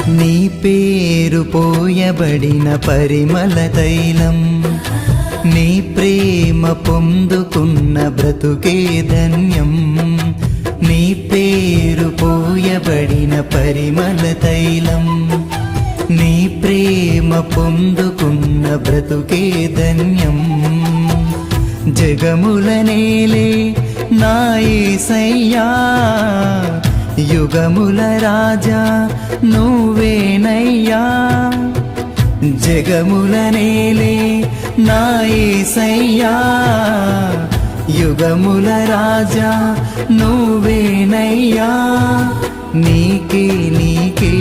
నీ పేరు పోయబడిన పరిమళ తైలం, నీ ప్రేమ పొందుకున్న బ్రతుకే ధన్యం. నీ పేరు పోయబడిన పరిమళ తైలం, నీ ప్రేమ పొందుకున్న బ్రతుకే ధన్యం. జగముల నేలే నా యేసయ్యా, యుగముల రాజా నువ్వేనయ్యా. జగముల నేలే నా యేసయ్యా, యుగముల రాజా నువ్వేనయ్యా. నీకే నీకే